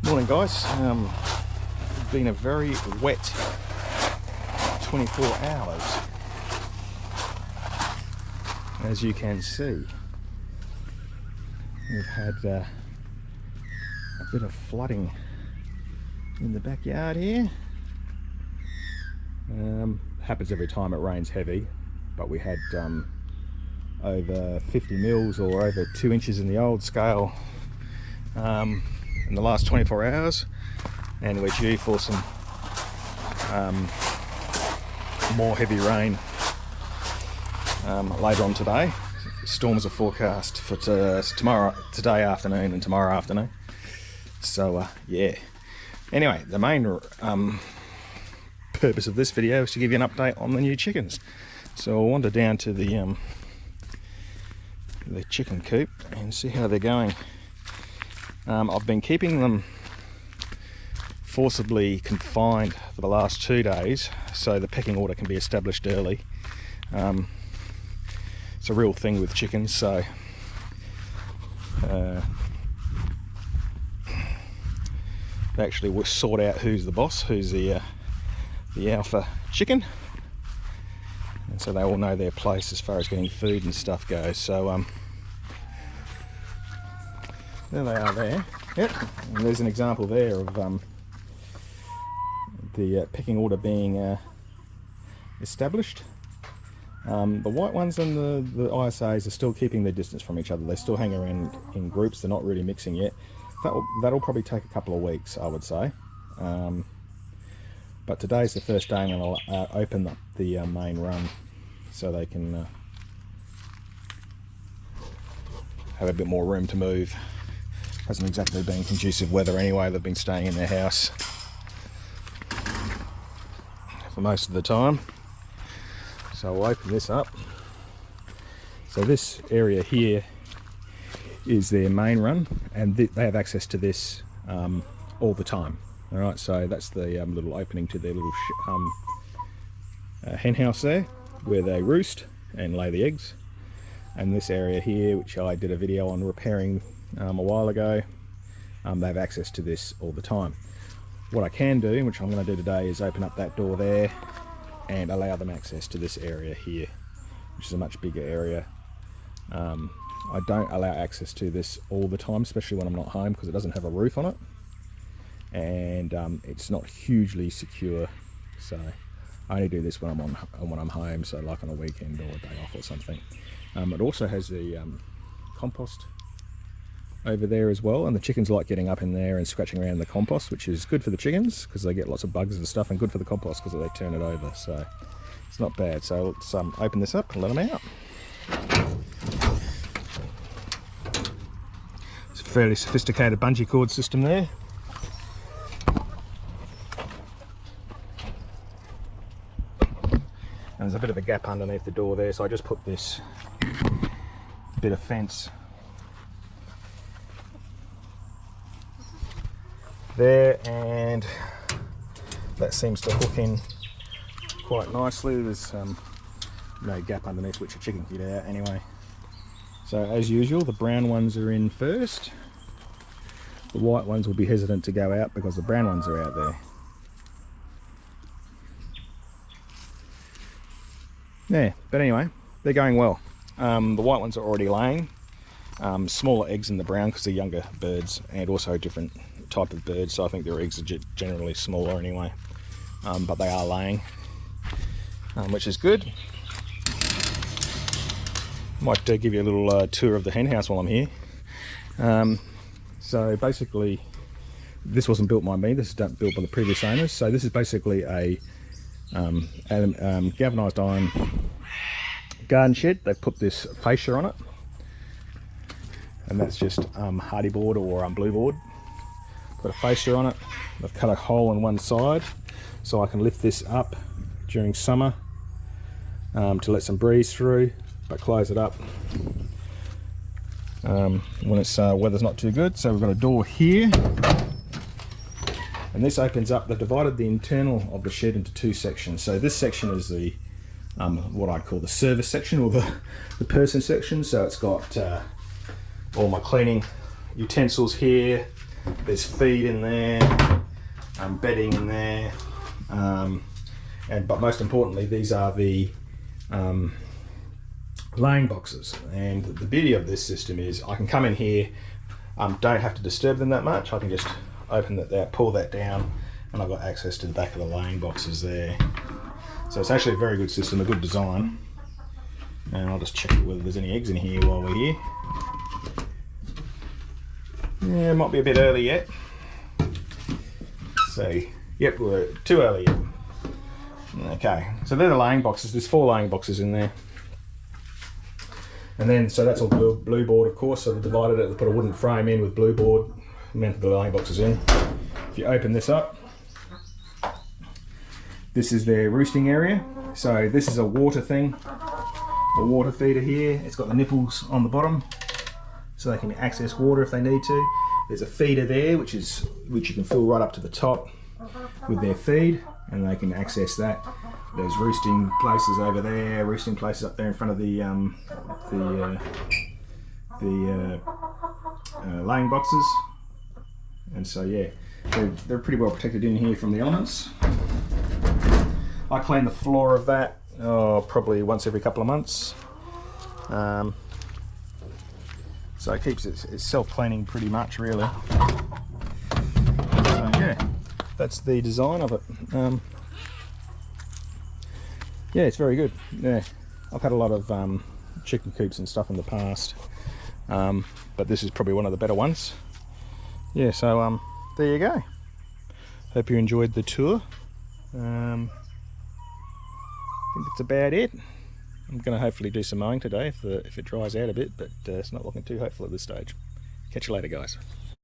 Morning guys, it's been a very wet 24 hours as you can see. We've had a bit of flooding in the backyard here. Happens every time it rains heavy, but we had over 50 mils or over 2 inches in the old scale in the last 24 hours, and we're due for some more heavy rain later on today. Storms are forecast for today afternoon and tomorrow afternoon. So yeah, anyway, the main purpose of this video is to give you an update on the new chickens. So I'll wander down to the chicken coop and see how they're going. I've been keeping them forcibly confined for the last 2 days so the pecking order can be established early. It's a real thing with chickens, so they actually will sort out who's the boss, who's the alpha chicken, and so they all know their place as far as getting food and stuff goes. So there they are there. Yep, and there's an example there of the pecking order being established. The white ones and the ISAs are still keeping their distance from each other. They still hang around in groups. They're not really mixing yet. That'll probably take a couple of weeks, I would say. But today's the first day I'm going to open up the main run so they can have a bit more room to move. Hasn't exactly been conducive weather anyway. They've been staying in their house for most of the time. So I'll open this up. So this area here is their main run, and they have access to this all the time. All right, so that's the little opening to their little hen house there, where they roost and lay the eggs. And this area here, which I did a video on repairing a while ago, they have access to this all the time. What I can do, which I'm going to do today, is open up that door there and allow them access to this area here, which is a much bigger area. I don't allow access to this all the time, especially when I'm not home, because it doesn't have a roof on it, and it's not hugely secure. So I only do this when I'm home, so like on a weekend or a day off or something. It also has the compost over there as well, and the chickens like getting up in there and scratching around the compost, which is good for the chickens because they get lots of bugs and stuff, and good for the compost because they turn it over. So it's not bad. So let's open this up and let them out. It's a fairly sophisticated bungee cord system there. And there's a bit of a gap underneath the door there, so I just put this bit of fence there, and that seems to hook in quite nicely. There's no gap underneath which a chicken can get out anyway. So as usual, the brown ones are in first. The white ones will be hesitant to go out because the brown ones are out there. Yeah, but anyway, they're going well. The white ones are already laying. Smaller eggs in the brown because they're younger birds, and also a different type of bird, so I think their eggs are generally smaller anyway. But they are laying, which is good. Might give you a little tour of the hen house while I'm here. So basically, this wasn't built by me. This is built by the previous owners. So this is basically a galvanised iron garden shed. They've put this fascia on it, and that's just hardy board or blue board. Put a fascia on it. I've cut a hole in one side so I can lift this up during summer to let some breeze through, but close it up when it's weather's not too good. So we've got a door here, and this opens up. They've divided the internal of the shed into 2 sections. So this section is the what I call the service section, or the person section. So it's got all my cleaning utensils here, There's feed in there, bedding in there, but most importantly, these are the laying boxes. And the beauty of this system is I can come in here, don't have to disturb them that much. I can just open that there, pull that down, and I've got access to the back of the laying boxes there. So it's actually a very good system, a good design. And I'll just check whether there's any eggs in here while we're here. Yeah, it might be a bit early yet. So, yep, we're too early yet. Okay, so they're the laying boxes. There's 4 laying boxes in there. And then, so that's all blue board, of course. So they divided it, they put a wooden frame in with blue board, mounted the laying boxes in. If you open this up, this is their roosting area. So this is a water thing, a water feeder here. It's got the nipples on the bottom, so they can access water if they need to. There's a feeder there, which you can fill right up to the top with their feed, and they can access that. There's roosting places over there, roosting places up there in front of the laying boxes. And so yeah, they're pretty well protected in here from the elements. I clean the floor of that probably once every couple of months. So it keeps it's self-cleaning pretty much, really. So yeah, that's the design of it. Yeah, it's very good. Yeah, I've had a lot of chicken coops and stuff in the past, but this is probably one of the better ones. Yeah, so there you go. Hope you enjoyed the tour. I think that's about it. I'm going to hopefully do some mowing today if it dries out a bit, but it's not looking too hopeful at this stage. Catch you later, guys.